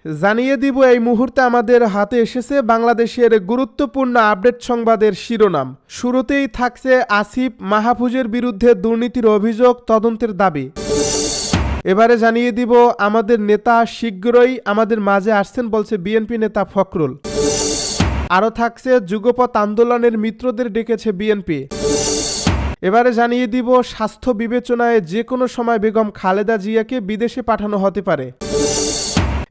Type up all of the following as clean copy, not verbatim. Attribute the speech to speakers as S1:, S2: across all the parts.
S1: জানিয়ে দিব এই মুহূর্তে আমাদের হাতে এসেছে বাংলাদেশের গুরুত্বপূর্ণ আপডেট সংবাদের শিরোনাম। শুরুতেই থাকছে আসিফ মাহফুজের বিরুদ্ধে দুর্নীতির অভিযোগ, তদন্তের দাবি। এবারে জানিয়ে দিব আমাদের নেতা শীঘ্রই আমাদের মাঝে আসছেন বলছে বিএনপি নেতা ফখরুল। আরও থাকছে যুগপৎ আন্দোলনের মিত্রদের ডেকেছে বিএনপি। এবারে জানিয়ে দিব স্বাস্থ্য বিবেচনায় যে কোনো সময় বেগম খালেদা জিয়াকে বিদেশে পাঠানো হতে পারে।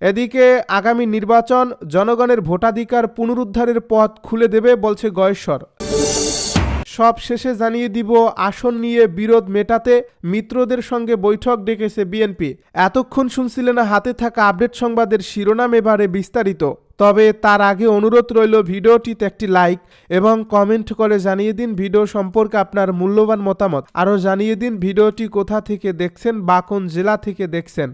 S1: এদিকে আগামী নির্বাচন জনগণের ভোটাধিকার পুনরুদ্ধারের পথ খুলে দেবে বলছে গয়েশ্বর। সব শেষে জানিয়ে দিব আসন নিয়ে বিরোধ মেটাতে মিত্রদের সঙ্গে বৈঠক ডেকেছে বিএনপি। এতক্ষণ শুনছিলেন হাতে থাকা আপডেট সংবাদের শিরোনাম, এবারে বিস্তারিত। তবে তার আগে অনুরোধ রইল ভিডিওটিতে একটি লাইক এবং কমেন্ট করে জানিয়ে দিন ভিডিও সম্পর্কে আপনার মূল্যবান মতামত। আরও জানিয়ে দিন ভিডিওটি কোথা থেকে দেখছেন বা কোন জেলা থেকে দেখছেন।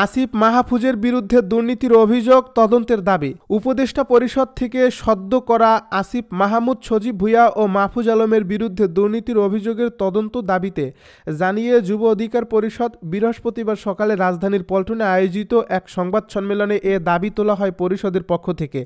S1: আসিফ মাহফুজের বিরুদ্ধে দুর্নীতির অভিযোগ, তদন্তের দাবি। উপদেষ্টা পরিষদ থেকে সদ্য করা আসিফ মাহমুদ, সজীব ভুঁইয়া ও মাহফুজ আলমের বিরুদ্ধে দুর্নীতির অভিযোগের তদন্ত দাবিতে জানিয়ে যুব অধিকার পরিষদ বৃহস্পতিবার সকালে রাজধানীর পল্টনে আয়োজিত এক সংবাদ সম্মেলনে এ দাবি তোলা হয় পরিষদের পক্ষ থেকে।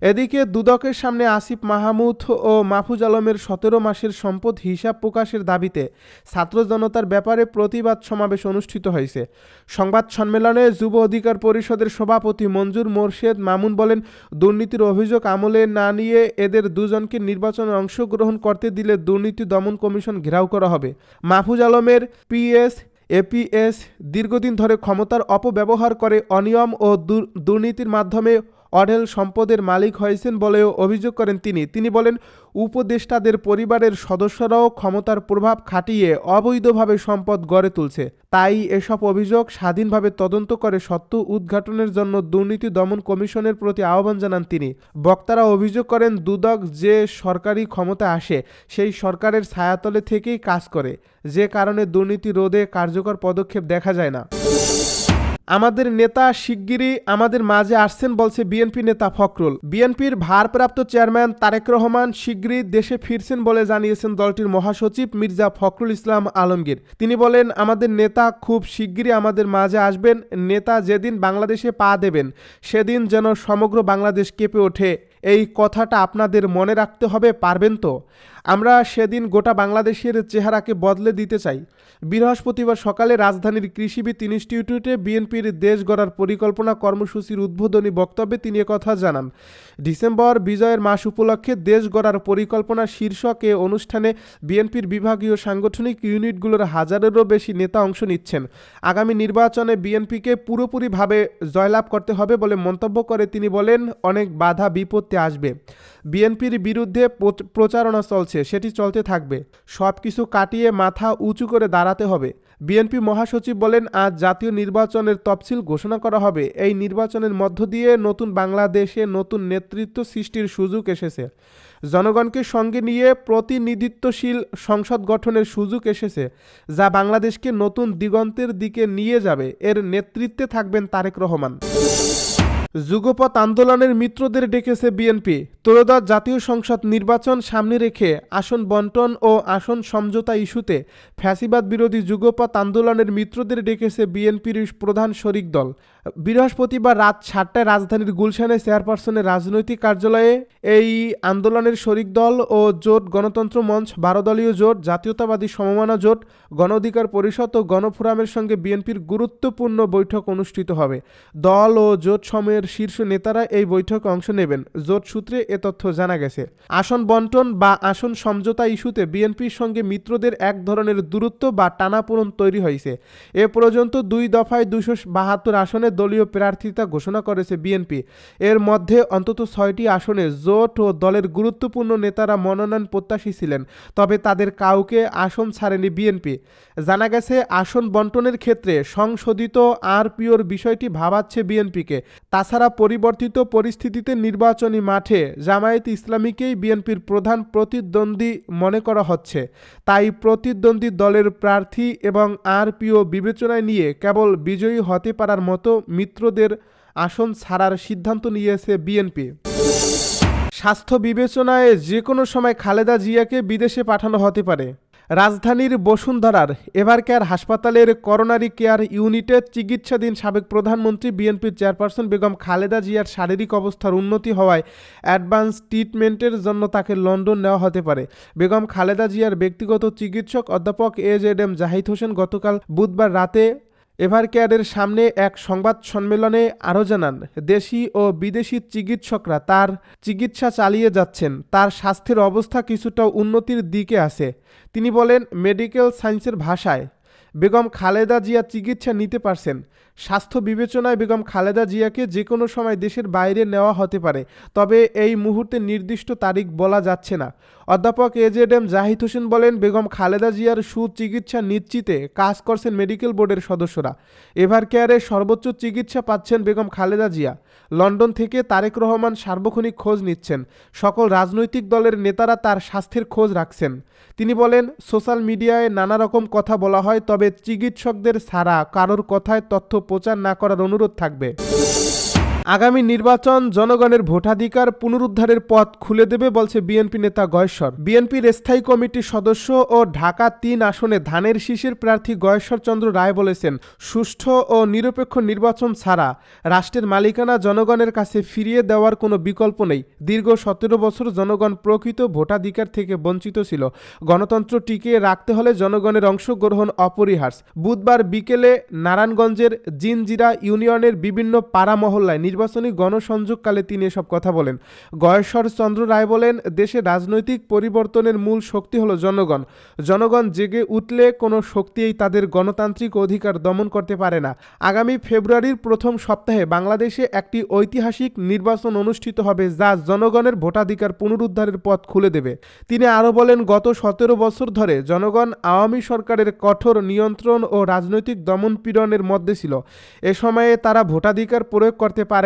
S1: এদিকে দুদকের সামনে আসিফ মাহমুদ ও মাহফুজ আলমের 17 মাসের সম্পদ হিসাব প্রকাশের দাবিতে ছাত্র জনতার ব্যাপারে প্রতিবাদ সমাবেশ অনুষ্ঠিত হয়েছে। সংবাদ সম্মেলনে যুব অধিকার পরিষদের সভাপতি মঞ্জুর মোর্শেদ মামুন বলেন, দুর্নীতির অভিযোগ আমলে না নিয়ে এদের দুজনকে নির্বাচনে অংশগ্রহণ করতে দিলে দুর্নীতি দমন কমিশন ঘেরাও করা হবে। মাহফুজ আলমের এপিএস দীর্ঘদিন ধরে ক্ষমতার অপব্যবহার করে অনিয়ম ও দুর্নীতির মাধ্যমে অঢেল সম্পদের মালিক হয়েছেন বলেও অভিযোগ করেন তিনি বলেন, উপদেষ্টাদের পরিবারের সদস্যরাও ক্ষমতার প্রভাব খাটিয়ে অবৈধভাবে সম্পদ গড়ে তুলছে। তাই এসব অভিযোগ স্বাধীনভাবে তদন্ত করে সত্য উদ্ঘাটনের জন্য দুর্নীতি দমন কমিশনের প্রতি আহ্বান জানান তিনি। বক্তারা অভিযোগ করেন, দুদক যে সরকারি ক্ষমতা আসে সেই সরকারের ছায়াতলে থেকেই কাজ করে, যে কারণে দুর্নীতি রোধে কার্যকর পদক্ষেপ দেখা যায় না। আমাদের নেতা শিগগিরই আমাদের মাঝে আসছেন বলছে বিএনপি নেতা ফখরুল। বিএনপির ভারপ্রাপ্ত চেয়ারম্যান তারেক রহমান শিগগিরই দেশে ফিরছেন বলে জানিয়েছেন দলটির মহাসচিব মির্জা ফখরুল ইসলাম আলমগীর। তিনি বলেন, আমাদের নেতা খুব শিগগিরই আমাদের মাঝে আসবেন। নেতা যেদিন বাংলাদেশে পা দেবেন সেদিন যেন সমগ্র বাংলাদেশ কেঁপে ওঠে, এই কথাটা আপনাদের মনে রাখতে হবে, পারবেন তো? আমরা সেদিন গোটা বাংলাদেশের চেহারাকে বদলে দিতে চাই। বৃহস্পতিবার সকালে রাজধানীর কৃষিবিদ ইনস্টিটিউটে বিএনপির দেশ গড়ার পরিকল্পনা কর্মসূচির উদ্বোধনী বক্তব্যে তিনি কথা জানান। ডিসেম্বর বিজয়ের মাস উপলক্ষে দেশ গড়ার পরিকল্পনা শীর্ষক এ অনুষ্ঠানে বিএনপির বিভাগীয় সাংগঠনিক ইউনিটগুলোর হাজারেরও বেশি নেতা অংশ নিচ্ছেন। আগামী নির্বাচনে বিএনপিকে পুরোপুরিভাবে জয়লাভ করতে হবে বলে মন্তব্য করে তিনি বলেন, অনেক বাধা বিপত্তি আসবে, বিএনপির বিরুদ্ধে প্রচারণা চলছে, সেটি চলতে থাকবে, সব কিছু কাটিয়ে মাথা উঁচু করে দাঁড়াতে হবে। বিএনপি মহাসচিব বলেন, আজ জাতীয় নির্বাচনের তফসিল ঘোষণা করা হবে। এই নির্বাচনের মধ্য দিয়ে নতুন বাংলাদেশে নতুন নেতৃত্ব সৃষ্টির সুযোগ এসেছে। জনগণকে সঙ্গে নিয়ে প্রতিনিধিত্বশীল সংসদ গঠনের সুযোগ এসেছে, যা বাংলাদেশকে নতুন দিগন্তের দিকে নিয়ে যাবে। এর নেতৃত্বে থাকবেন তারেক রহমান। যুগপৎ আন্দোলনের মিত্রদের ডেকেছে বিএনপি। ত্রয়োদশ জাতীয় সংসদ নির্বাচন সামনে রেখে আসন বন্টন ও আসন সমঝোতা ইস্যুতে ফ্যাসিবাদ বিরোধী যুগপৎ আন্দোলনের মিত্রদের ডেকেছে বিএনপির প্রধান শরিক দল। বৃহস্পতিবার রাত 7টায় রাজধানীর গুলশানে চেয়ারপারসনের রাজনৈতিক কার্যালয়ে এই আন্দোলনের শরিক দল ও জোট গণতন্ত্র মঞ্চ, 12 দলীয় জোট, জাতীয়তাবাদী সমমনা জোট, গণ অধিকার পরিষদ ও গণফোরামের সঙ্গে বিএনপির গুরুত্বপূর্ণ বৈঠক অনুষ্ঠিত হবে। দল ও জোট সময়ের শীর্ষ নেতারা এই বৈঠকে অংশ নেবেন। জোট সূত্রে এ তথ্য জানা গেছে। আসন বন্টন বা আসন সমঝোতা ইস্যুতে বিএনপির সঙ্গে মিত্রদের এক ধরনের দূরত্ব বা টানাপোড়েন তৈরি হয়েছে। এ পর্যন্ত 2 দফায় 272 আসনে দলীয় প্রার্থিতা ঘোষণা করেছে বিএনপি। এর মধ্যে অন্তত 6টি আসনে জোট ও দলের গুরুত্বপূর্ণ নেতারা মনোনয়ন প্রত্যাশী ছিলেন, তবে তাদের কাউকে আসন ছাড়েনি বিএনপি। জানা গেছে, আসন বন্টনের ক্ষেত্রে সংশোধিত আরপিওর বিষয়টি ভাবাচ্ছে বিএনপিকে। তাছাড়া পরিবর্তিত পরিস্থিতিতে নির্বাচনী মাঠে জামায়াতে ইসলামীকেই বিএনপির প্রধান প্রতিদ্বন্দ্বী মনে করা হচ্ছে। তাই প্রতিদ্বন্দ্বী দলের প্রার্থী এবং আরপিও বিবেচনায় নিয়ে কেবল বিজয়ী হতে পারার মতো মিত্রদের আসন ছাড়ার সিদ্ধান্ত নিয়েছে বিএনপি। স্বাস্থ্য বিবেচনায় যে কোনো সময় খালেদা জিয়াকে বিদেশে পাঠানো হতে পারে। রাজধানীর বসুন্ধরার এভারকেয়ার হাসপাতালের করোনারি কেয়ার ইউনিটে চিকিৎসাধীন সাবেক প্রধানমন্ত্রী বিএনপির চেয়ারপারসন বেগম খালেদা জিয়ার শারীরিক অবস্থার উন্নতি হওয়ায় অ্যাডভান্স ট্রিটমেন্টের জন্য তাকে লন্ডন নেওয়া হতে পারে। বেগম খালেদা জিয়ার ব্যক্তিগত চিকিৎসক অধ্যাপক AZM জাহিদ হোসেন গতকাল বুধবার রাতে এভারকেয়ারের সামনে এক সংবাদ সম্মেলনে আরও জানান, দেশি ও বিদেশি চিকিৎসকরা তার চিকিৎসা চালিয়ে যাচ্ছেন, তার স্বাস্থ্যের অবস্থা কিছুটা উন্নতির দিকে আছে। তিনি বলেন, মেডিকেল সায়েন্সের ভাষায় বেগম খালেদা জিয়া চিকিৎসা নিতে পারছেন। স্বাস্থ্য বিবেচনায় বেগম খালেদা জিয়াকে যে কোনো সময় দেশের বাইরে নেওয়া হতে পারে, তবে এই মুহূর্তে নির্দিষ্ট তারিখ বলা যাচ্ছে না। অধ্যাপক AZM জাহিদ হোসেন বলেন, বেগম খালেদা জিয়ার সুচিকিৎসা নিশ্চিতে কাজ করছেন মেডিকেল বোর্ডের সদস্যরা। এভারকেয়ারে সর্বোচ্চ চিকিৎসা পাচ্ছেন বেগম খালেদা জিয়া। লন্ডন থেকে তারেক রহমান সার্বক্ষণিক খোঁজ নিচ্ছেন। সকল রাজনৈতিক দলের নেতারা তার স্বাস্থ্যের খোঁজ রাখছেন। তিনি বলেন, সোশ্যাল মিডিয়ায় নানা রকম কথা বলা হয়, তবে চিকিৎসকদের ছাড়া কারোর কথায় তথ্য প্রচার না করার অনুরোধ থাকবে। আগামী নির্বাচন জনগণের ভোটাধিকার পুনরুদ্ধারের পথ খুলে দেবে বলছে বিএনপি নেতা গয়েশ্বর। বিএনপির স্থায়ী কমিটির সদস্য ও ঢাকা ৩ আসনে ধানের শীষের প্রার্থী গয়েশ্বর চন্দ্র রায় বলেছেন, সুষ্ঠু ও নিরপেক্ষ নির্বাচন ছাড়া রাষ্ট্রের মালিকানা জনগণের কাছে ফিরিয়ে দেওয়ার কোনো বিকল্প নেই। দীর্ঘ ১৭ বছর জনগণ প্রকৃত ভোটাধিকার থেকে বঞ্চিত ছিল। গণতন্ত্র টিকিয়ে রাখতে হলে জনগণের অংশগ্রহণ অপরিহার্য। বুধবার বিকেলে নারায়ণগঞ্জের জিনজিরা ইউনিয়নের বিভিন্ন পাড়া মহল্লায় নির্বাচনী গণসংযোগকালে তিনি এসব কথা বলেন। গয়েশ্বর চন্দ্র রায় বলেন, দেশে রাজনৈতিক পরিবর্তনের মূল শক্তি হলো জনগণ। জনগণ জেগে উঠলে কোনো শক্তিই তাদের গণতান্ত্রিক অধিকার দমন করতে পারে না। আগামী ফেব্রুয়ারির প্রথম সপ্তাহে বাংলাদেশে একটি ঐতিহাসিক নির্বাচন অনুষ্ঠিত হবে, যা জনগণের ভোটাধিকার পুনরুদ্ধারের পথ খুলে দেবে। তিনি আরও বলেন, গত ১৭ বছর ধরে জনগণ আওয়ামী সরকারের কঠোর নিয়ন্ত্রণ ও রাজনৈতিক দমনপীড়নের মধ্যে ছিল। এ সময়ে তারা ভোটাধিকার প্রয়োগ করতে পারেনি।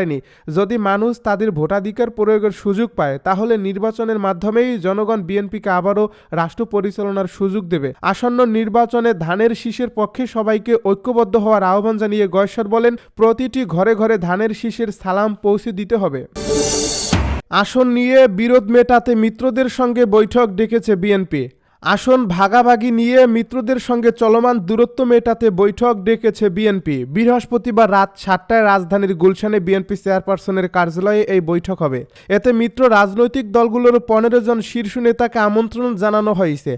S1: যদি মানুষ তাদের ভোটাধিকার প্রয়োগের সুযোগ পায়, তাহলে নির্বাচনের মাধ্যমেই জনগণ বিএনপিকে আবারও রাষ্ট্র পরিচালনার সুযোগ দেবে। আসন্ন নির্বাচনে ধানের শীষের পক্ষে সবাইকে ঐক্যবদ্ধ হওয়ার আহ্বান জানিয়ে গয়েশ্বর বলেন, প্রতিটি ঘরে ঘরে ধানের শীষের সালাম পৌঁছে দিতে হবে। আসন নিয়ে বিরোধ মেটাতে মিত্রদের সঙ্গে বৈঠক ডেকেছে বিএনপি। আসন ভাগাভাগি নিয়ে মিত্রদের সঙ্গে চলমান দূরত্ব মেটাতে বৈঠক ডেকেছে বিএনপি। বৃহস্পতিবার রাত ৭টায় রাজধানীর গুলশানে বিএনপি চেয়ারপারসনের কার্যালয়ে এই বৈঠক হবে। এতে মিত্র রাজনৈতিক দলগুলোর ১৫ জন শীর্ষ নেতাকে আমন্ত্রণ জানানো হয়েছে।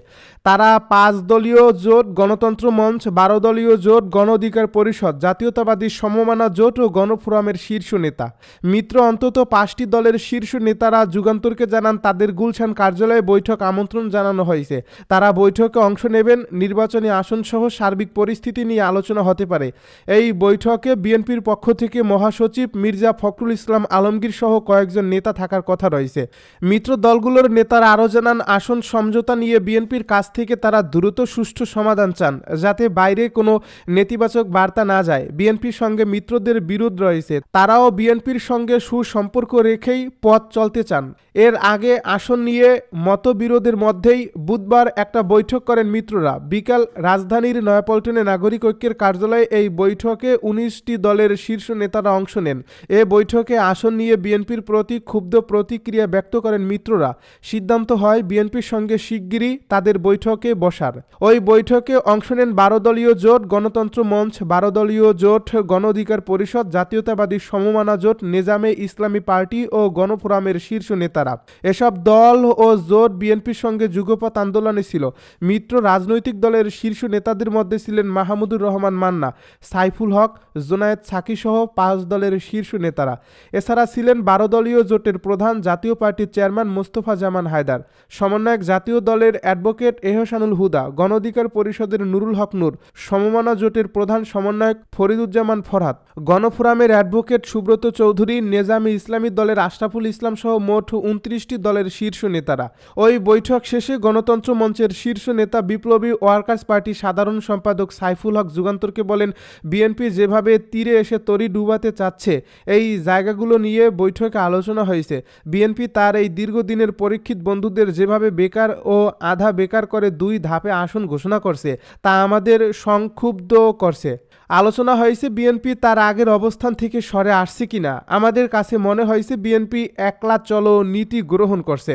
S1: তারা ৫ দলীয় জোট গণতন্ত্র মঞ্চ, ১২ দলীয় জোট গণ অধিকার পরিষদ, জাতীয়তাবাদী সমমনা জোট ও গণফোরামের শীর্ষ নেতা। মিত্র অন্তত ৫টি দলের শীর্ষ নেতারা যুগান্তরকে জানান, তাদের গুলশান কার্যালয়ে বৈঠক আমন্ত্রণ জানানো হয়েছে। তারা বৈঠকে অংশ নেবেন। নির্বাচনী আসনসহ সার্বিক পরিস্থিতি নিয়ে আলোচনা হতে পারে। এই বৈঠকে বিএনপির পক্ষ থেকে মহাসচিব মির্জা ফখরুল ইসলাম আলমগীর সহ কয়েকজন নেতা থাকার কথা রয়েছে। মিত্র দলগুলোর নেতারা আরও জানান, আসন সমঝোতা নিয়ে বিএনপির কাছ থেকে তারা দ্রুত সুষ্ঠু সমাধান চান, যাতে বাইরে কোনো নেতিবাচক বার্তা না যায়। বিএনপির সঙ্গে মিত্রদের বিরোধ রয়েছে, তারাও বিএনপির সঙ্গে সুসম্পর্ক রেখেই পথ চলতে চান। এর আগে আসন নিয়ে মতবিরোধের মধ্যেই বুধবার একটা বৈঠক করেন মিত্ররা। বিকাল রাজধানীর নয়াপল্টনে নাগরিক ঐক্যের কার্যালয়ে এই বৈঠকে ১৯টি দলের শীর্ষ নেতারা অংশ নেন। এ বৈঠকে আসন নিয়ে বিএনপির প্রতি ক্ষুব্ধ প্রতিক্রিয়া ব্যক্ত করেন মিত্ররা। সিদ্ধান্ত হয় বিএনপির সঙ্গে শিগগিরই তাদের বৈঠকে বসার। ওই বৈঠকে অংশ নেন ১২ দলীয় জোট গণতন্ত্র মঞ্চ, ১২ দলীয় জোট গণ অধিকার পরিষদ, জাতীয়তাবাদী সমমনা জোট, নেজামে ইসলামী পার্টি ও গণফোরামের শীর্ষ নেতারা। এসব দল ও জোট বিএনপির সঙ্গে যুগপৎ আন্দোলনে ছিল। মিত্র রাজনৈতিক দলের শীর্ষ নেতাদের মধ্যে ছিলেন মাহমুদুর রহমান মান্না, সাইফুল হক, জোনায়েদ সাকি সহ ৫ দলের শীর্ষ নেতারা। এছাড়া ছিলেন ১২ দলীয় জোটের প্রধান জাতীয় পার্টির চেয়ারম্যান মোস্তফা জামান হায়দার, সমন্বয়ক জাতীয় দলের অ্যাডভোকেট এহসানুল হুদা, গণ অধিকার পরিষদের নুরুল হক নূর, সমমনা জোটের প্রধান সমন্বয়ক ফরিদুজ্জামান ফরহাদ, গণফোরামের অ্যাডভোকেট সুব্রত চৌধুরী, নেজামে ইসলামী দলের আশরাফুল ইসলাম সহ মোট ২৯টি দলের শীর্ষ নেতারা। ওই বৈঠক শেষে গণতন্ত্র মঞ্চের শীর্ষ নেতা বিপ্লবী ওয়ার্কার্স পার্টি সাধারণ সম্পাদক সাইফুল হক যুগান্তরকে বলেন, বিএনপি যেভাবে তীরে এসে তরি ডুবাতে চাচ্ছে, এই জায়গাগুলো নিয়ে বৈঠকে আলোচনা হয়েছে। বিএনপি তার এই দীর্ঘদিনের পরীক্ষিত বন্ধুদের যেভাবে বেকার ও আধা বেকার করে ২ ধাপে আসন ঘোষণা করছে, তা আমাদের সংক্ষুব্ধ করছে। আলোচনা হয়েছে বিএনপি তার আগের অবস্থান থেকে সরে আসছে কিনা। আমাদের কাছে মনে হয়েছে বিএনপি একলা চলো নীতি গ্রহণ করছে।